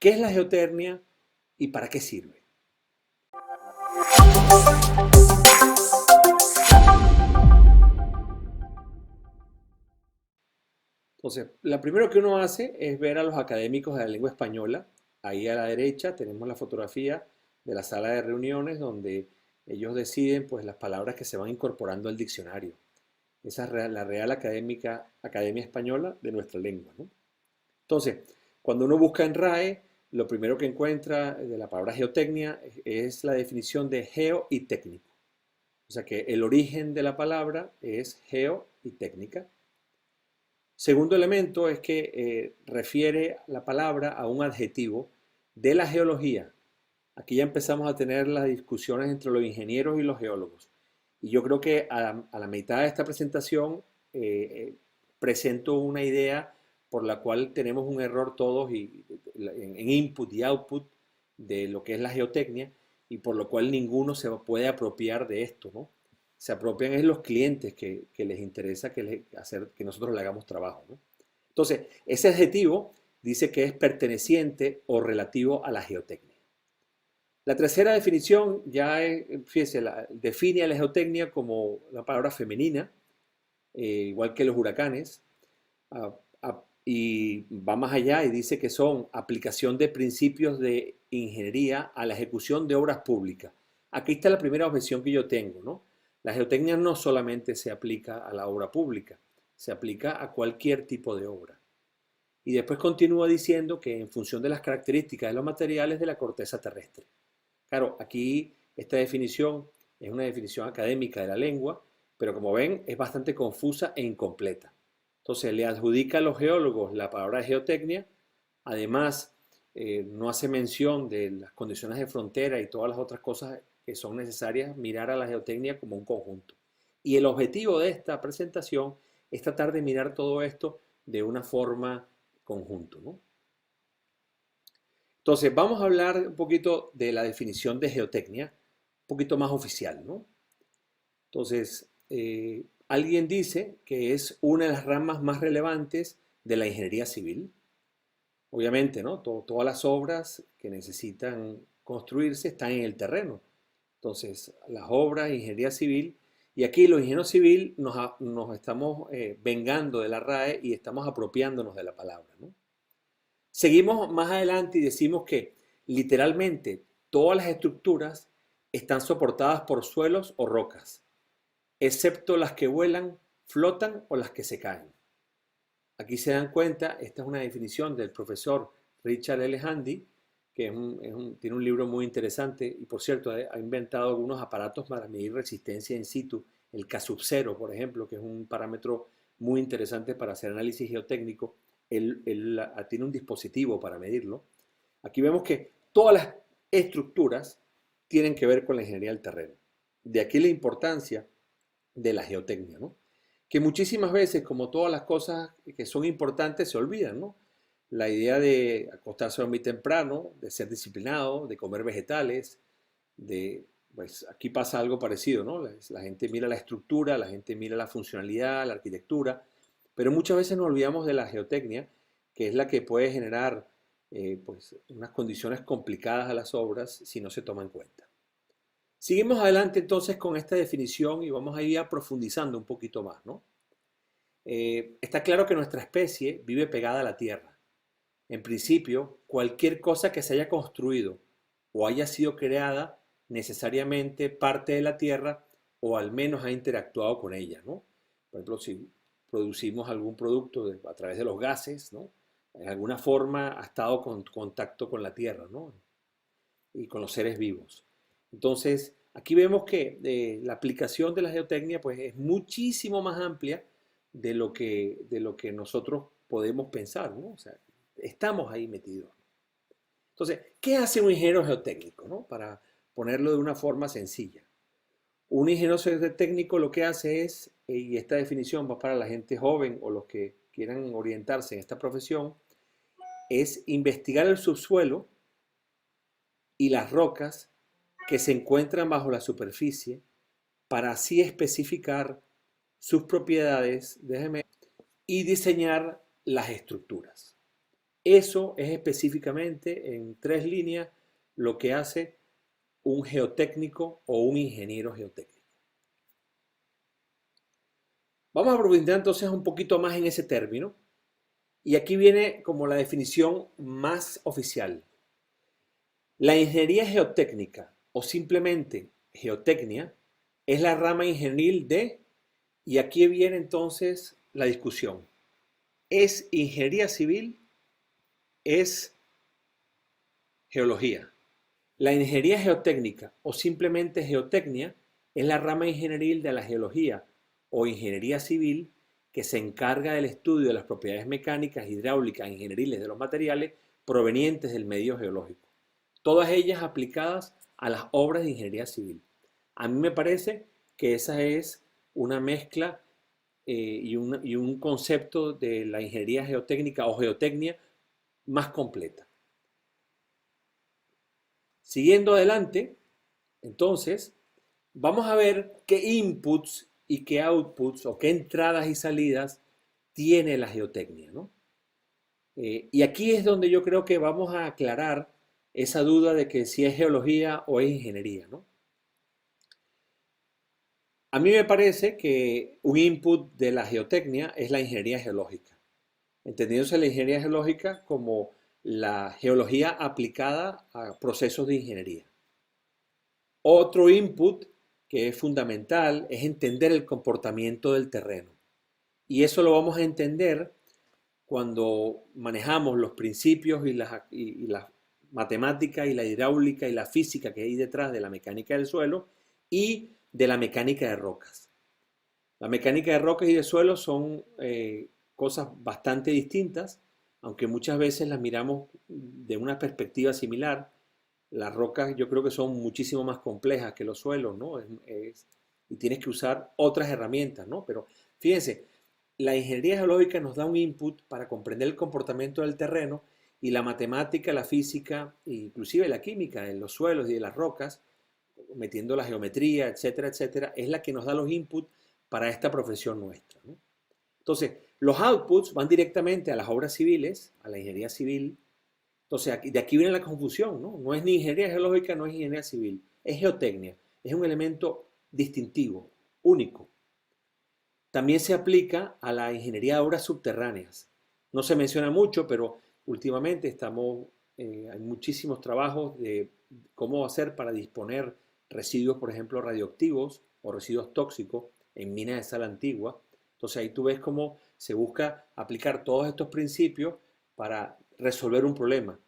¿Qué es la geotecnia y para qué sirve? Entonces, lo primero que uno hace es ver a los académicos de la lengua española. Ahí a la derecha tenemos la fotografía de la sala de reuniones donde ellos deciden pues las palabras que se van incorporando al diccionario. Esa es la Real Academia Española de nuestra lengua, ¿no? Entonces, cuando uno busca en RAE, lo primero que encuentra de la palabra geotecnia es la definición de geo y técnico. O sea que el origen de la palabra es geo y técnica. Segundo elemento es que refiere la palabra a un adjetivo de la geología. Aquí ya empezamos a tener las discusiones entre los ingenieros y los geólogos. Y yo creo que a la mitad de esta presentación presento una idea por la cual tenemos un error todos en input y output de lo que es la geotecnia y por lo cual ninguno se puede apropiar de esto, ¿no? Se apropian es los clientes que les interesa que nosotros le hagamos trabajo, ¿no? Entonces, ese adjetivo dice que es perteneciente o relativo a la geotecnia. La tercera definición ya es, fíjese, define a la geotecnia como una palabra femenina, igual que los huracanes, y va más allá y dice que son aplicación de principios de ingeniería a la ejecución de obras públicas. Aquí está la primera objeción que yo tengo, ¿no? La geotecnia no solamente se aplica a la obra pública, se aplica a cualquier tipo de obra. Y después continúa diciendo que en función de las características de los materiales de la corteza terrestre. Claro, aquí esta definición es una definición académica de la lengua, pero como ven es bastante confusa e incompleta. Entonces le adjudica a los geólogos la palabra geotecnia, además no hace mención de las condiciones de frontera y todas las otras cosas que son necesarias mirar a la geotecnia como un conjunto. Y el objetivo de esta presentación es tratar de mirar todo esto de una forma conjunto, ¿no? Entonces, vamos a hablar un poquito de la definición de geotecnia, un poquito más oficial, ¿no? Entonces, alguien dice que es una de las ramas más relevantes de la ingeniería civil. Obviamente, ¿no? Todas las obras que necesitan construirse están en el terreno. Entonces, las obras de ingeniería civil, y aquí los ingenieros civiles nos estamos vengando de la RAE y estamos apropiándonos de la palabra, ¿no? Seguimos más adelante y decimos que literalmente todas las estructuras están soportadas por suelos o rocas, excepto las que vuelan, flotan o las que se caen. Aquí se dan cuenta, esta es una definición del profesor Richard L. Handy, que tiene un libro muy interesante y por cierto ha inventado algunos aparatos para medir resistencia in situ, el K-0, por ejemplo, que es un parámetro muy interesante para hacer análisis geotécnico. Él tiene un dispositivo para medirlo. Aquí vemos que todas las estructuras tienen que ver con la ingeniería del terreno. De aquí la importancia de la geotecnia, ¿no? Que muchísimas veces, como todas las cosas que son importantes, se olvidan, ¿no? La idea de acostarse muy temprano, de ser disciplinado, de comer vegetales, pues aquí pasa algo parecido, ¿no? La gente mira la estructura, la gente mira la funcionalidad, la arquitectura, pero muchas veces nos olvidamos de la geotecnia, que es la que puede generar pues, unas condiciones complicadas a las obras si no se toma en cuenta. Seguimos adelante entonces con esta definición y vamos a ir profundizando un poquito más, ¿no? Está claro que nuestra especie vive pegada a la tierra. En principio, cualquier cosa que se haya construido o haya sido creada necesariamente parte de la tierra o al menos ha interactuado con ella, ¿no? Por ejemplo, si producimos algún producto a través de los gases, ¿no? En alguna forma ha estado en contacto con la tierra, ¿no? Y con los seres vivos. Entonces, aquí vemos que la aplicación de la geotecnia pues, es muchísimo más amplia de lo que nosotros podemos pensar, ¿no? O sea, estamos ahí metidos. Entonces, ¿qué hace un ingeniero geotécnico, ¿no? Para ponerlo de una forma sencilla. Un ingeniero geotécnico lo que hace es, y esta definición va para la gente joven o los que quieran orientarse en esta profesión, es investigar el subsuelo y las rocas que se encuentran bajo la superficie para así especificar sus propiedades y diseñar las estructuras. Eso es específicamente en 3 líneas lo que hace un geotécnico o un ingeniero geotécnico. Vamos a profundizar entonces un poquito más en ese término. Y aquí viene como la definición más oficial. La ingeniería geotécnica o simplemente geotecnia es la rama ingenieril de, y aquí viene entonces la discusión. ¿Es ingeniería civil? ¿Es geología? La ingeniería geotécnica o simplemente geotecnia es la rama ingenieril de la geología o ingeniería civil que se encarga del estudio de las propiedades mecánicas, hidráulicas e ingenieriles de los materiales provenientes del medio geológico. Todas ellas aplicadas a las obras de ingeniería civil. A mí me parece que esa es una mezcla y un concepto de la ingeniería geotécnica o geotecnia más completa. Siguiendo adelante, entonces, vamos a ver qué inputs y qué outputs o qué entradas y salidas tiene la geotecnia, ¿no? Y aquí es donde yo creo que vamos a aclarar esa duda de que si es geología o es ingeniería, ¿no? A mí me parece que un input de la geotecnia es la ingeniería geológica, entendiéndose la ingeniería geológica como la geología aplicada a procesos de ingeniería. Otro input que es fundamental es entender el comportamiento del terreno. Y eso lo vamos a entender cuando manejamos los principios y la matemática y la hidráulica y la física que hay detrás de la mecánica del suelo y de la mecánica de rocas. La mecánica de rocas y de suelo son cosas bastante distintas, aunque muchas veces las miramos de una perspectiva similar. Las rocas yo creo que son muchísimo más complejas que los suelos, ¿no? Y tienes que usar otras herramientas, ¿no? Pero fíjense, la ingeniería geológica nos da un input para comprender el comportamiento del terreno y la matemática, la física, e inclusive la química de los suelos y de las rocas, metiendo la geometría, etcétera, etcétera, es la que nos da los inputs para esta profesión nuestra, ¿no? Entonces, los outputs van directamente a las obras civiles, a la ingeniería civil. Entonces, de aquí viene la confusión, ¿no? No es ni ingeniería geológica, no es ingeniería civil, es geotecnia, es un elemento distintivo, único. También se aplica a la ingeniería de obras subterráneas. No se menciona mucho, pero últimamente hay muchísimos trabajos de cómo hacer para disponer residuos, por ejemplo, radioactivos o residuos tóxicos en minas de sal antigua. Entonces ahí tú ves cómo se busca aplicar todos estos principios para resolver un problema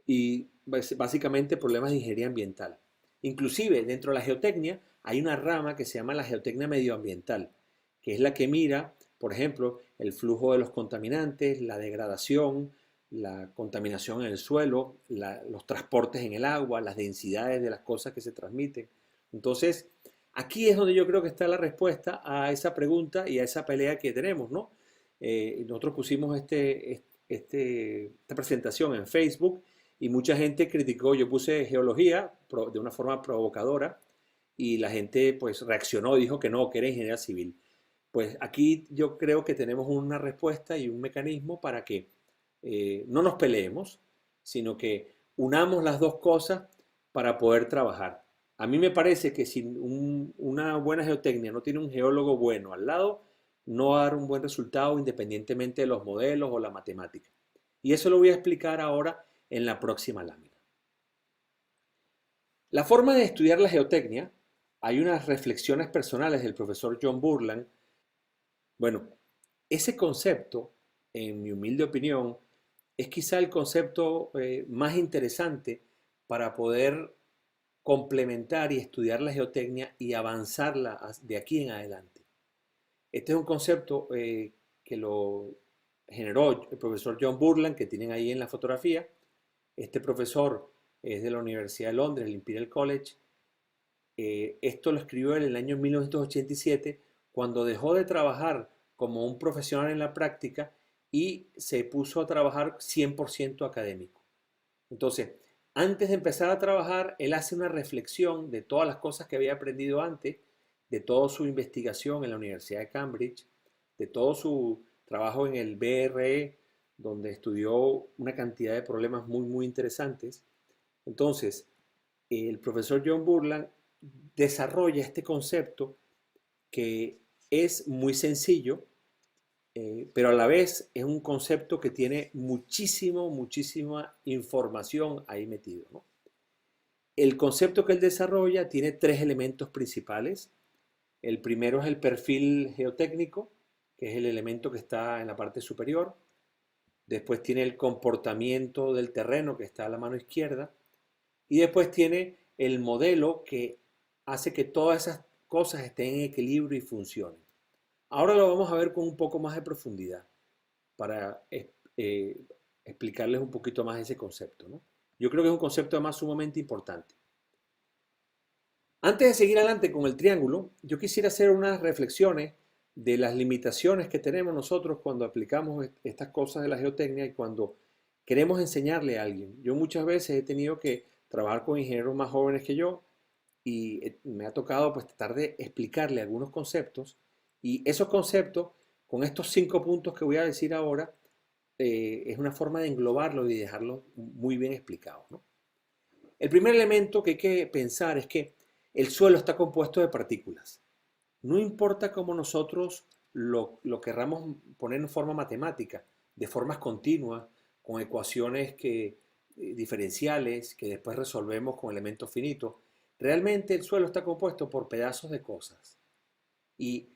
y básicamente problemas de ingeniería ambiental. Inclusive dentro de la geotecnia hay una rama que se llama la geotecnia medioambiental, que es la que mira, por ejemplo, el flujo de los contaminantes, la degradación, la contaminación en el suelo, los transportes en el agua, las densidades de las cosas que se transmiten. Entonces, aquí es donde yo creo que está la respuesta a esa pregunta y a esa pelea que tenemos, ¿no? Nosotros pusimos esta presentación en Facebook y mucha gente criticó, yo puse geología de una forma provocadora y la gente pues reaccionó, dijo que no, que era ingeniería civil. Pues aquí yo creo que tenemos una respuesta y un mecanismo para que no nos peleemos, sino que unamos las dos cosas para poder trabajar. A mí me parece que si una buena geotecnia no tiene un geólogo bueno al lado, no va a dar un buen resultado independientemente de los modelos o la matemática. Y eso lo voy a explicar ahora en la próxima lámina. La forma de estudiar la geotecnia, hay unas reflexiones personales del profesor John Burland. Bueno, ese concepto, en mi humilde opinión, es quizá el concepto más interesante para poder complementar y estudiar la geotecnia y avanzarla de aquí en adelante. Este es un concepto que lo generó el profesor John Burland, que tienen ahí en la fotografía. Este profesor es de la Universidad de Londres, el Imperial College. Esto lo escribió en el año 1987, cuando dejó de trabajar como un profesional en la práctica y se puso a trabajar 100% académico. Entonces, antes de empezar a trabajar, él hace una reflexión de todas las cosas que había aprendido antes, de toda su investigación en la Universidad de Cambridge, de todo su trabajo en el BRE, donde estudió una cantidad de problemas muy, muy interesantes. Entonces, el profesor John Burland desarrolla este concepto que es muy sencillo, pero a la vez es un concepto que tiene muchísima información ahí metido, ¿no? El concepto que él desarrolla tiene tres elementos principales. El primero es el perfil geotécnico, que es el elemento que está en la parte superior. Después tiene el comportamiento del terreno, que está a la mano izquierda. Y después tiene el modelo que hace que todas esas cosas estén en equilibrio y funcionen. Ahora lo vamos a ver con un poco más de profundidad para explicarles un poquito más ese concepto, ¿no? Yo creo que es un concepto además sumamente importante. Antes de seguir adelante con el triángulo, yo quisiera hacer unas reflexiones de las limitaciones que tenemos nosotros cuando aplicamos estas cosas de la geotecnia y cuando queremos enseñarle a alguien. Yo muchas veces he tenido que trabajar con ingenieros más jóvenes que yo y me ha tocado pues tratar de explicarle algunos conceptos y esos conceptos, con estos 5 puntos que voy a decir ahora, es una forma de englobarlo y dejarlo muy bien explicado, ¿no? El primer elemento que hay que pensar es que el suelo está compuesto de partículas. No importa cómo nosotros lo querramos poner en forma matemática, de formas continuas, con ecuaciones diferenciales que después resolvemos con elementos finitos, realmente el suelo está compuesto por pedazos de cosas. Y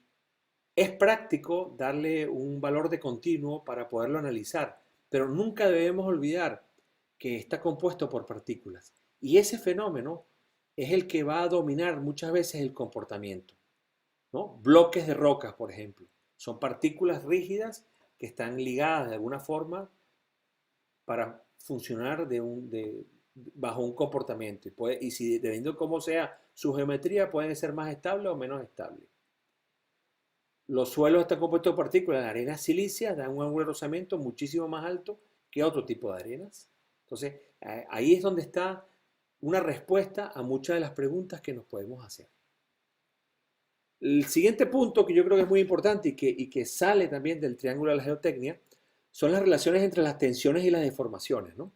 es práctico darle un valor de continuo para poderlo analizar, pero nunca debemos olvidar que está compuesto por partículas. Y ese fenómeno es el que va a dominar muchas veces el comportamiento, ¿no? Bloques de rocas, por ejemplo, son partículas rígidas que están ligadas de alguna forma para funcionar bajo un comportamiento. Y si dependiendo de cómo sea su geometría, pueden ser más estables o menos estables. Los suelos están compuestos de partículas de arenas silíceas, dan un ángulo de rozamiento muchísimo más alto que otro tipo de arenas. Entonces, ahí es donde está una respuesta a muchas de las preguntas que nos podemos hacer. El siguiente punto que yo creo que es muy importante y que sale también del triángulo de la geotecnia son las relaciones entre las tensiones y las deformaciones, ¿no?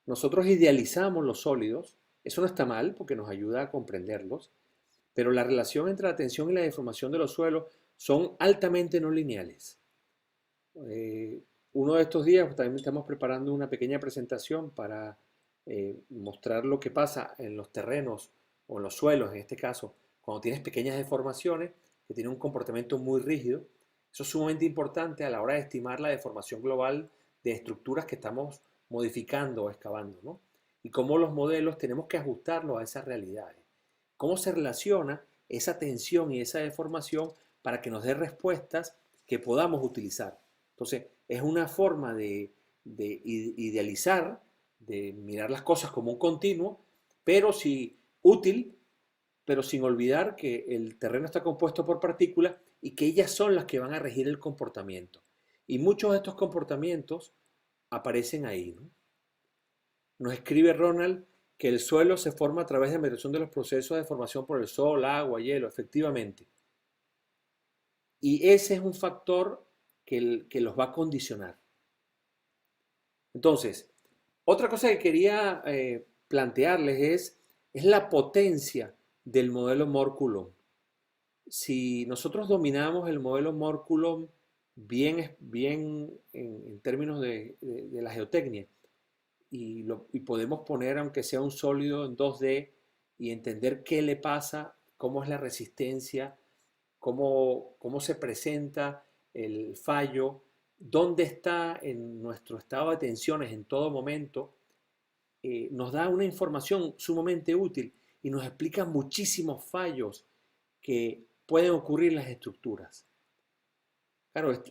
Nosotros idealizamos los sólidos, eso no está mal porque nos ayuda a comprenderlos, pero la relación entre la tensión y la deformación de los suelos son altamente no lineales. Uno de estos días también estamos preparando una pequeña presentación para mostrar lo que pasa en los terrenos o en los suelos, en este caso, cuando tienes pequeñas deformaciones que tienen un comportamiento muy rígido. Eso es sumamente importante a la hora de estimar la deformación global de estructuras que estamos modificando o excavando, ¿no? Y cómo los modelos tenemos que ajustarlos a esas realidades. Cómo se relaciona esa tensión y esa deformación para que nos dé respuestas que podamos utilizar. Entonces, es una forma de idealizar, de mirar las cosas como un continuo, pero sí útil, pero sin olvidar que el terreno está compuesto por partículas y que ellas son las que van a regir el comportamiento. Y muchos de estos comportamientos aparecen ahí, ¿no? Nos escribe Ronald que el suelo se forma a través de mediación de los procesos de formación por el sol, agua, hielo, efectivamente. Y ese es un factor que los va a condicionar. Entonces, otra cosa que quería plantearles es la potencia del modelo Mohr-Coulomb. Si nosotros dominamos el modelo Mohr-Coulomb bien en términos de la geotecnia y podemos poner, aunque sea un sólido en 2D, y entender qué le pasa, cómo es la resistencia, cómo se presenta el fallo, dónde está en nuestro estado de tensiones en todo momento, nos da una información sumamente útil y nos explica muchísimos fallos que pueden ocurrir en las estructuras. Claro,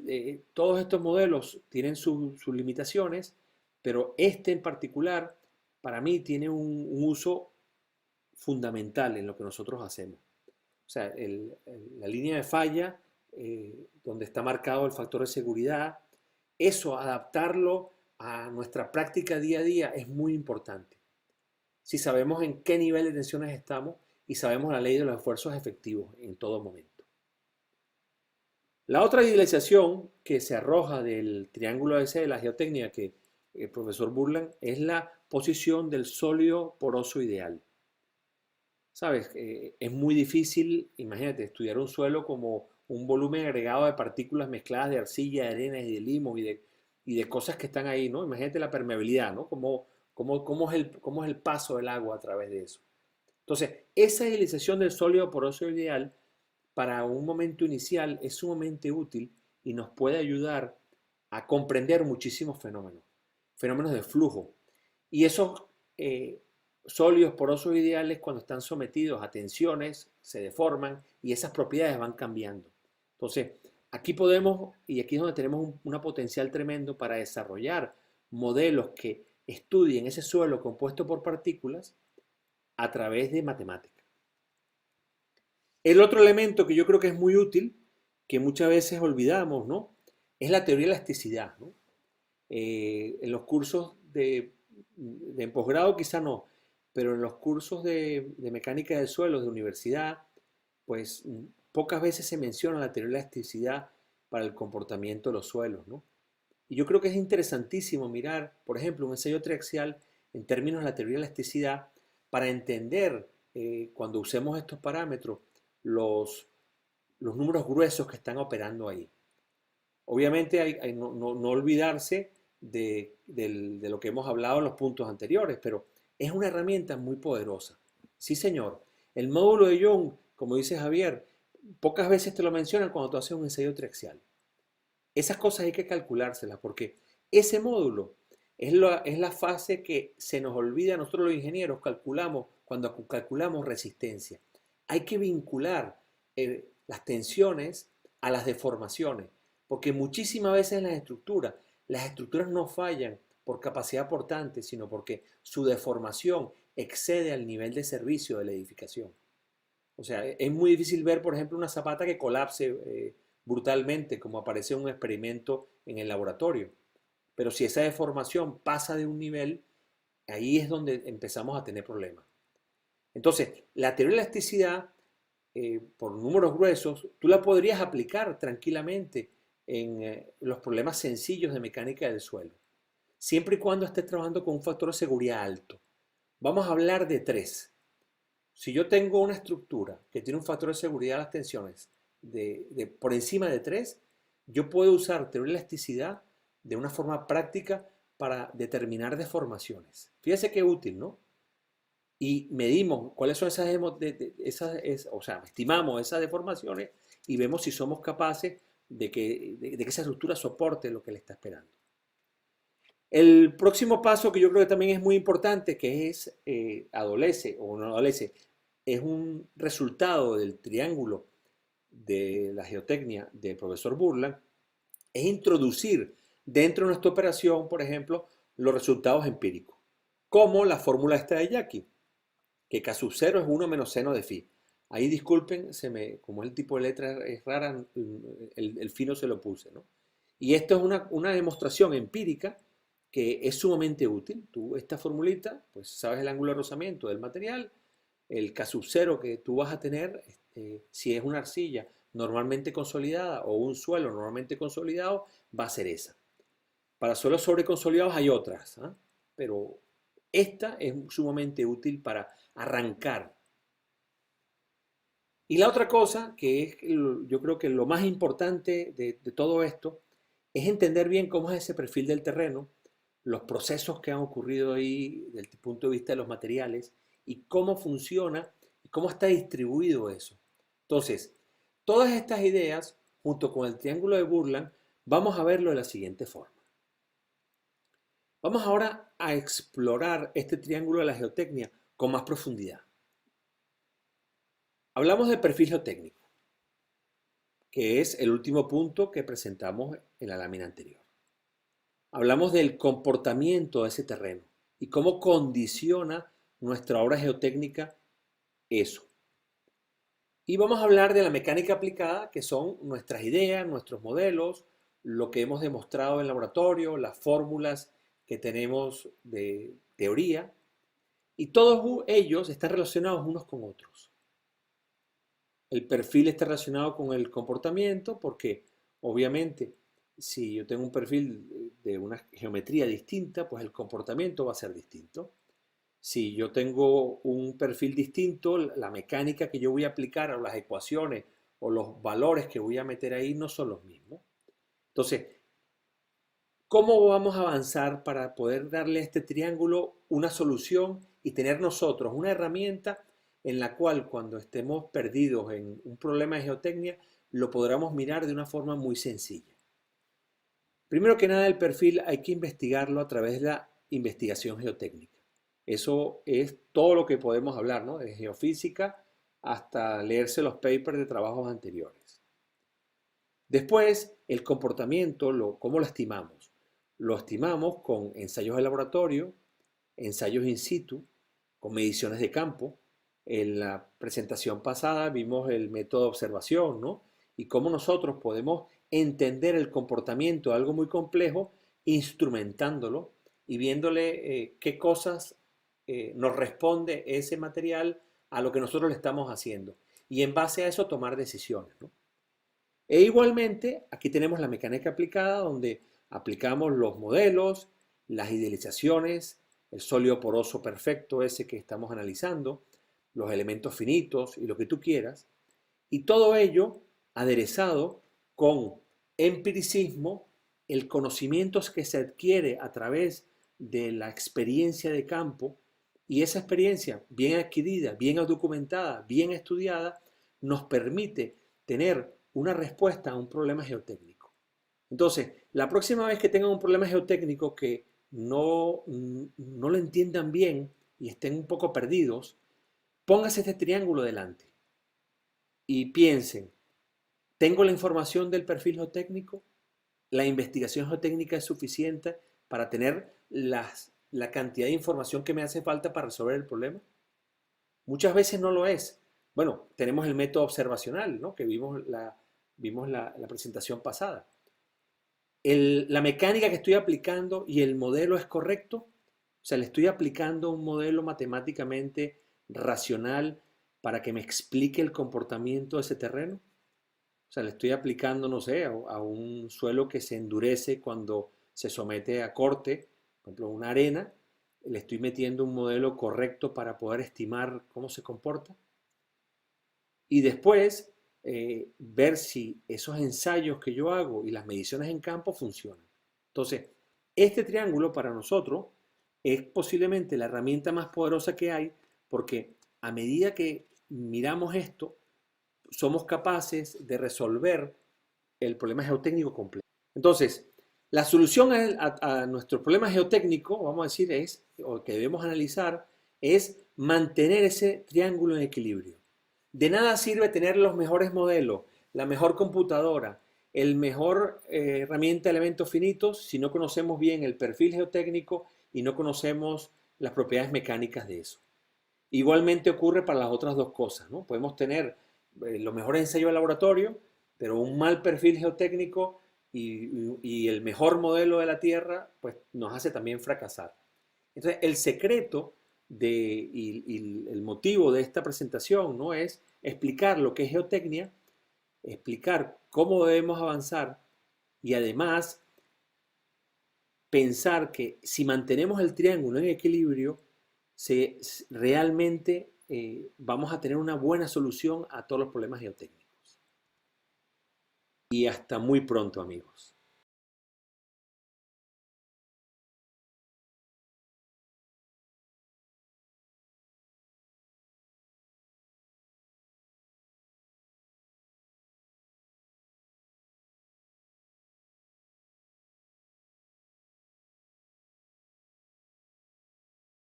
todos estos modelos tienen sus limitaciones, pero este en particular, para mí, tiene un uso fundamental en lo que nosotros hacemos. O sea, la línea de falla, donde está marcado el factor de seguridad, eso, adaptarlo a nuestra práctica día a día es muy importante. Si sabemos en qué nivel de tensiones estamos y sabemos la ley de los esfuerzos efectivos en todo momento. La otra idealización que se arroja del triángulo ese de la geotecnia que el profesor Burland es la posición del sólido poroso ideal. ¿Sabes? Es muy difícil, imagínate, estudiar un suelo como un volumen agregado de partículas mezcladas de arcilla, de arena y de limo y de cosas que están ahí, ¿no? Imagínate la permeabilidad, ¿no? Cómo es el paso del agua a través de eso. Entonces, esa idealización del sólido poroso ideal para un momento inicial es sumamente útil y nos puede ayudar a comprender muchísimos fenómenos de flujo. Y esos sólidos porosos ideales, cuando están sometidos a tensiones, se deforman y esas propiedades van cambiando. Entonces, aquí podemos, y aquí es donde tenemos una potencial tremendo para desarrollar modelos que estudien ese suelo compuesto por partículas a través de matemáticas. El otro elemento que yo creo que es muy útil, que muchas veces olvidamos, ¿no? Es la teoría de elasticidad, ¿no? En los cursos de posgrado quizá no, pero en los cursos de mecánica del suelo de universidad, pues pocas veces se menciona la teoría de elasticidad para el comportamiento de los suelos, ¿no? Y yo creo que es interesantísimo mirar, por ejemplo, un ensayo triaxial en términos de la teoría de elasticidad para entender, cuando usemos estos parámetros, los, los números gruesos que están operando ahí. Obviamente hay no olvidarse de lo que hemos hablado en los puntos anteriores, pero es una herramienta muy poderosa. Sí, señor. El módulo de Young, como dice Javier, pocas veces te lo mencionan cuando tú haces un ensayo triaxial. Esas cosas hay que calculárselas porque ese módulo es la fase que se nos olvida, nosotros los ingenieros calculamos cuando calculamos resistencia. Hay que vincular las tensiones a las deformaciones, porque muchísimas veces en las estructuras no fallan por capacidad portante, sino porque su deformación excede al nivel de servicio de la edificación. O sea, es muy difícil ver, por ejemplo, una zapata que colapse brutalmente, como aparece en un experimento en el laboratorio. Pero si esa deformación pasa de un nivel, ahí es donde empezamos a tener problemas. Entonces, la teoría de elasticidad, por números gruesos, tú la podrías aplicar tranquilamente en los problemas sencillos de mecánica del suelo, siempre y cuando estés trabajando con un factor de seguridad alto. Vamos a hablar de tres. Si yo tengo una estructura que tiene un factor de seguridad de las tensiones por encima de 3, yo puedo usar teoría de elasticidad de una forma práctica para determinar deformaciones. Fíjese qué útil, ¿no? Y medimos cuáles son o sea, estimamos esas deformaciones y vemos si somos capaces de que esa estructura soporte lo que le está esperando. El próximo paso que yo creo que también es muy importante, que es adolece o no adolece, es un resultado del triángulo de la geotecnia del profesor Burland, es introducir dentro de nuestra operación, por ejemplo, los resultados empíricos, como la fórmula esta de Jackie, que K sub 0 es 1 menos seno de phi. Ahí disculpen, como el tipo de letra es rara, el phi no se lo puse, ¿no? Y esto es una demostración empírica que es sumamente útil. Tú, esta formulita, pues sabes el ángulo de rozamiento del material, el K sub 0 que tú vas a tener, si es una arcilla normalmente consolidada o un suelo normalmente consolidado, va a ser esa. Para suelos sobreconsolidados hay otras, ¿eh? Pero esta es sumamente útil para arrancar. Y la otra cosa, que es yo creo que lo más importante de todo esto, es entender bien cómo es ese perfil del terreno, los procesos que han ocurrido ahí desde el punto de vista de los materiales y cómo funciona y cómo está distribuido eso. Entonces, todas estas ideas, junto con el triángulo de Burland, vamos a verlo de la siguiente forma. Vamos ahora a explorar este triángulo de la geotecnia con más profundidad. Hablamos del perfil geotécnico, que es el último punto que presentamos en la lámina anterior. Hablamos del comportamiento de ese terreno y cómo condiciona nuestra obra geotécnica eso. Y vamos a hablar de la mecánica aplicada, que son nuestras ideas, nuestros modelos, lo que hemos demostrado en laboratorio, las fórmulas que tenemos de teoría, y todos ellos están relacionados unos con otros. El perfil está relacionado con el comportamiento porque Obviamente, si yo tengo un perfil de una geometría distinta, pues el comportamiento va a ser distinto. Si yo tengo un perfil distinto, la mecánica que yo voy a aplicar o las ecuaciones o los valores que voy a meter ahí no son los mismos. Entonces, ¿cómo vamos a avanzar para poder darle a este triángulo una solución y tener nosotros una herramienta en la cual cuando estemos perdidos en un problema de geotecnia lo podamos mirar de una forma muy sencilla? Primero que nada, el perfil hay que investigarlo a través de la investigación geotécnica. Eso es todo lo que podemos hablar, ¿no? De geofísica hasta leerse los papers de trabajos anteriores. Después, el comportamiento, ¿cómo lo estimamos? Lo estimamos con ensayos de laboratorio, ensayos in situ, con mediciones de campo. En la presentación pasada vimos el método de observación, ¿no? Y cómo nosotros podemos entender el comportamiento de algo muy complejo instrumentándolo y viéndole qué cosas nos responde ese material a lo que nosotros le estamos haciendo. Y en base a eso tomar decisiones, ¿no? E igualmente, aquí tenemos la mecánica aplicada, donde aplicamos los modelos, las idealizaciones, el sólido poroso perfecto ese que estamos analizando, los elementos finitos y lo que tú quieras, y todo ello aderezado con empiricismo, el conocimiento que se adquiere a través de la experiencia de campo, y esa experiencia bien adquirida, bien documentada, bien estudiada, nos permite tener una respuesta a un problema geotécnico. Entonces, la próxima vez que tengan un problema geotécnico que no lo entiendan bien y estén un poco perdidos, póngase este triángulo delante y piensen, ¿tengo la información del perfil geotécnico? ¿La investigación geotécnica es suficiente para tener la cantidad de información que me hace falta para resolver el problema? Muchas veces no lo es. Bueno, tenemos el método observacional, ¿no? Que vimos la presentación pasada. La mecánica que estoy aplicando y el modelo es correcto. O sea, le estoy aplicando un modelo matemáticamente racional para que me explique el comportamiento de ese terreno. O sea, le estoy aplicando, no sé, a un suelo que se endurece cuando se somete a corte, por ejemplo, una arena, le estoy metiendo un modelo correcto para poder estimar cómo se comporta. Y después ver si esos ensayos que yo hago y las mediciones en campo funcionan. Entonces, este triángulo para nosotros es posiblemente la herramienta más poderosa que hay porque a medida que miramos esto, somos capaces de resolver el problema geotécnico completo. Entonces, la solución a nuestro problema geotécnico, vamos a decir, o que debemos analizar, es mantener ese triángulo en equilibrio. De nada sirve tener los mejores modelos, la mejor computadora, el mejor herramienta de elementos finitos si no conocemos bien el perfil geotécnico y no conocemos las propiedades mecánicas de eso. Igualmente ocurre para las otras dos cosas, ¿no? Podemos tener los mejores ensayos de laboratorio, pero un mal perfil geotécnico y el mejor modelo de la Tierra, pues nos hace también fracasar. Entonces, el secreto y el motivo de esta presentación, ¿no? Es explicar lo que es geotecnia, explicar cómo debemos avanzar y además pensar que si mantenemos el triángulo en equilibrio, realmente vamos a tener una buena solución a todos los problemas geotécnicos. Y hasta muy pronto, amigos.